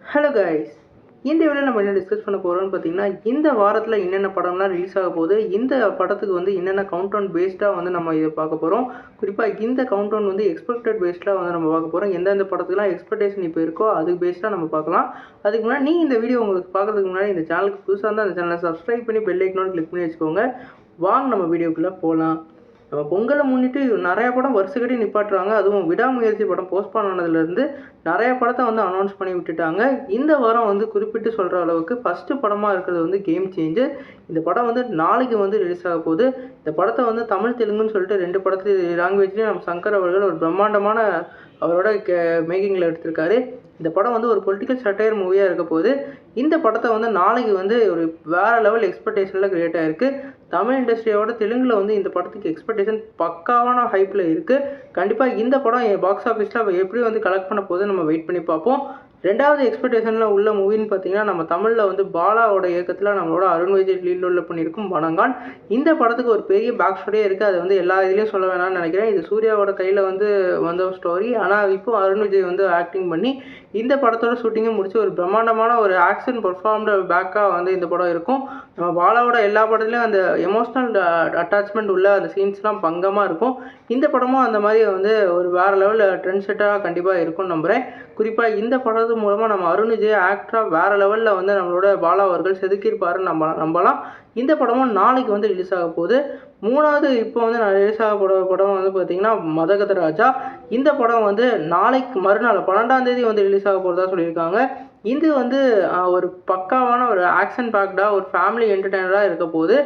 Hello guys, இந்த video நம்ம என்ன டிஸ்கஸ் பண்ண போகிறோம்னு பார்த்தீங்கன்னா, இந்த வாரத்தில் என்னென்ன படம்லாம் ரிலீஸ் ஆக போகுது, இந்த படத்துக்கு வந்து என்னென்ன கவுண்டவுன் பேஸ்டாக வந்து நம்ம இதை பார்க்க போகிறோம். குறிப்பாக இந்த கவுண்டவுன் வந்து எக்ஸ்பெக்டட் பேஸ்டாக வந்து நம்ம பார்க்க போகிறோம். எந்தெந்த படத்துக்குலாம் எக்ஸ்பெக்டேஷன் இப்போ இருக்கோ அதுக்கு பேஸ்டாக நம்ம பார்க்கலாம். அதுக்கு முன்னாடி நீங்கள் இந்த வீடியோ உங்களுக்கு பார்க்கறதுக்கு முன்னாடி இந்த சேனலுக்கு புதுசாக இருந்தால் அந்த சேனலை சப்ஸ்கிரைப் பண்ணி பெல் ஐக்கான் கிளிக் பண்ணி வச்சுக்கோங்க. வாங்க நம்ம வீடியோக்குள்ளே போகலாம். நம்ம பொங்கலை முன்னிட்டு நிறையா படம் வருஷக்கடி நிப்பாட்டுறாங்க. அதுவும் விடாமுயற்சி படம் போஸ்ட்பான் ஆனதுலேருந்து நிறைய படத்தை வந்து அனௌன்ஸ் பண்ணி விட்டுட்டாங்க. இந்த வாரம் வந்து குறிப்பிட்டு சொல்கிற அளவுக்கு ஃபஸ்ட்டு படமாக இருக்கிறது வந்து கேம் சேஞ்சர். இந்த படம் வந்து நாளைக்கு வந்து ரிலீஸ் ஆக போகுது. இந்த படத்தை வந்து தமிழ் தெலுங்குன்னு சொல்லிட்டு 2 படத்து லாங்குவேஜ்லேயும் நம்ம சங்கர் அவர்கள் ஒரு பிரம்மாண்டமான அவரோட மேக்கிங்கில் எடுத்திருக்காரு. இந்த படம் வந்து ஒரு பொலிட்டிக்கல் சட்டையர் மூவியாக இருக்க போகுது. இந்த படத்தை வந்து நாளைக்கு வந்து ஒரு வேறு லெவல் எக்ஸ்பெக்டேஷனில் க்ரியேட் ஆகிருக்கு. தமிழ் இண்டஸ்ட்ரியோட தெலுங்கில் வந்து இந்த படத்துக்கு எக்ஸ்பெக்டேஷன் பக்காவான ஹைப்பில் இருக்குது. கண்டிப்பாக இந்த படம் பாக்ஸ் ஆஃபீஸில் எப்படி வந்து கலெக்ட் பண்ண போகுது நம்ம வெயிட் பண்ணி பார்ப்போம். ரெண்டாவது எக்ஸ்பெக்டேஷனில் உள்ள மூவின்னு பார்த்தீங்கன்னா, நம்ம தமிழில் வந்து பாலாவோட இயக்கத்தில் நம்மளோட அருண் விஜய் லீட் ரோலில் பண்ணியிருக்கும் வணங்கான். இந்த படத்துக்கு ஒரு பெரிய பேக் ஸ்டோரியே இருக்குது. அது வந்து எல்லா இதுலேயும் சொல்ல வேணாம்னு நினைக்கிறேன். இது சூர்யாவோட கையில் வந்து வந்த ஸ்டோரி. ஆனால் இப்போ அருண் விஜய் வந்து ஆக்டிங் பண்ணி இந்த படத்தோட ஷூட்டிங்கை முடிச்சு ஒரு பிரம்மாண்டமான ஒரு ஆக்ஷன் பெர்ஃபார்ம்டு பேக்காக வந்து இந்த படம் இருக்கும். நம்ம பாலாவோட எல்லா படத்துலையும் அந்த எமோஷ்னல் அட்டாச்மெண்ட் உள்ள அந்த சீன்ஸ்லாம் பங்கமாக இருக்கும். இந்த படமும் அந்த மாதிரி வந்து ஒரு வேறு லெவலில் ட்ரெண்ட் செட்டாக கண்டிப்பாக இருக்கும்னு நம்புகிறேன். குறிப்பாக இந்த படத்து மூலமாக நம்ம அருண் விஜய் ஆக்டராக வேறு லெவலில் வந்து நம்மளோட பாலா அவர்கள் செதுக்கியிருப்பாருன்னு நம்பலாம். இந்த படமும் நாளைக்கு வந்து ரிலீஸ் ஆக போகுது. மூணாவது இப்போ வந்து நான் ரிலீஸ் ஆக படம் வந்து பார்த்திங்கன்னா மதகத ராஜா. இந்த படம் வந்து நாளைக்கு மறுநாள் 12ஆம் தேதி வந்து ரிலீஸ் ஆக போகிறதா சொல்லியிருக்காங்க. இது வந்து ஒரு பக்காவான ஒரு ஆக்ஷன் பேக்டாக ஒரு ஃபேமிலி என்டர்டெய்னராக இருக்க போகுது.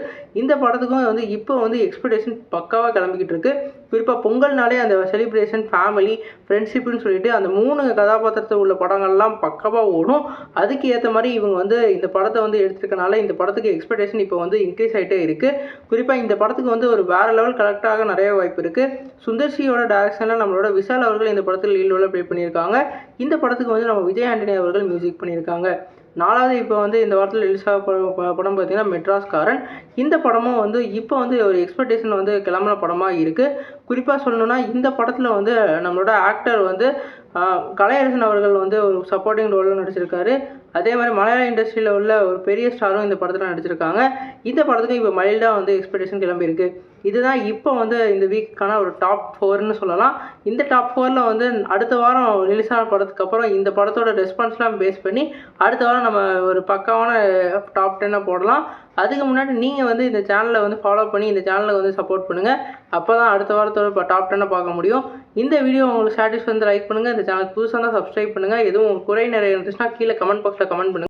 இந்த படத்துக்கும் வந்து இப்போ வந்து எக்ஸ்பெக்டேஷன் பக்காவாக கிளம்பிக்கிட்டு இருக்கு. குறிப்பாக பொங்கல்னாலே அந்த செலிப்ரேஷன், ஃபேமிலி, ஃப்ரெண்ட்ஷிப்னு சொல்லிட்டு அந்த 3 கதாபாத்திரத்தில் உள்ள படங்கள்லாம் பக்காவாக ஓடும். அதுக்கு ஏற்ற மாதிரி இவங்க வந்து இந்த படத்தை வந்து எடுத்துருக்கனால இந்த படத்துக்கு எக்ஸ்பெக்டேஷன் இப்போ வந்து இன்க்ரீஸ் ஆகிட்டே இருக்குது. குறிப்பாக இந்த படத்துக்கு வந்து ஒரு வேறு லெவல் கலெக்டாக நிறைய வாய்ப்பு இருக்குது. சுந்தர்சியோட டைரக்ஷனில் நம்மளோட விஷால் அவர்கள் இந்த படத்தில் லீட் ரோலில் ப்ளே பண்ணியிருக்காங்க. இந்த படத்துக்கு வந்து நம்ம விஜய் ஆண்டனி அவர்கள் மியூசிக் பண்ணியிருக்காங்க. நாலாவது இப்போ வந்து இந்த வாரத்தில் ரிலீஸ் ஆக படம் பார்த்திங்கன்னா மெட்ராஸ்காரன். இந்த படமும் வந்து இப்போ வந்து ஒரு எக்ஸ்பெக்டேஷன் வந்து கிளம்பின படமாக இருக்குது. குறிப்பாக சொல்லணுன்னா இந்த படத்தில் வந்து நம்மளோட ஆக்டர் வந்து கலையரசன் அவர்கள் வந்து ஒரு சப்போர்ட்டிங் ரோலில் நடிச்சிருக்காரு. அதே மாதிரி மலையாள இண்டஸ்ட்ரியில் உள்ள ஒரு பெரிய ஸ்டாரும் இந்த படத்தில் நடிச்சிருக்காங்க. இந்த படத்துக்கு இப்போ மைல்டாக வந்து எக்ஸ்பெக்டேஷன் கிளம்பியிருக்கு. இதுதான் இப்போ வந்து இந்த வீக்கான ஒரு டாப் 4ன்னு சொல்லலாம். இந்த டாப் 4ல் வந்து அடுத்த வாரம் ரிலீஸ் ஆன படத்துக்கு அப்புறம் இந்த படத்தோட ரெஸ்பான்ஸ்லாம் பேஸ் பண்ணி அடுத்த வாரம் நம்ம ஒரு பக்காவான டாப் 10 போடலாம். அதுக்கு முன்னாடி நீங்கள் வந்து இந்த சேனலை வந்து ஃபாலோ பண்ணி இந்த சேனலை வந்து சப்போர்ட் பண்ணுங்கள். அப்போ தான் அடுத்த வாரத்தோட டாப் 10 பார்க்க முடியும். இந்த வீடியோ உங்களுக்கு சாட்டிஸ்ஃபை வந்து லைக் பண்ணுங்கள். இந்த சேனலுக்கு புதுசாக தான் சப்ஸ்கிரைப் பண்ணுங்கள். எதுவும் குறை நிறைய இருந்துச்சுன்னா கீழே கமெண்ட் பாக்ஸில் கமெண்ட் பண்ணுங்கள்.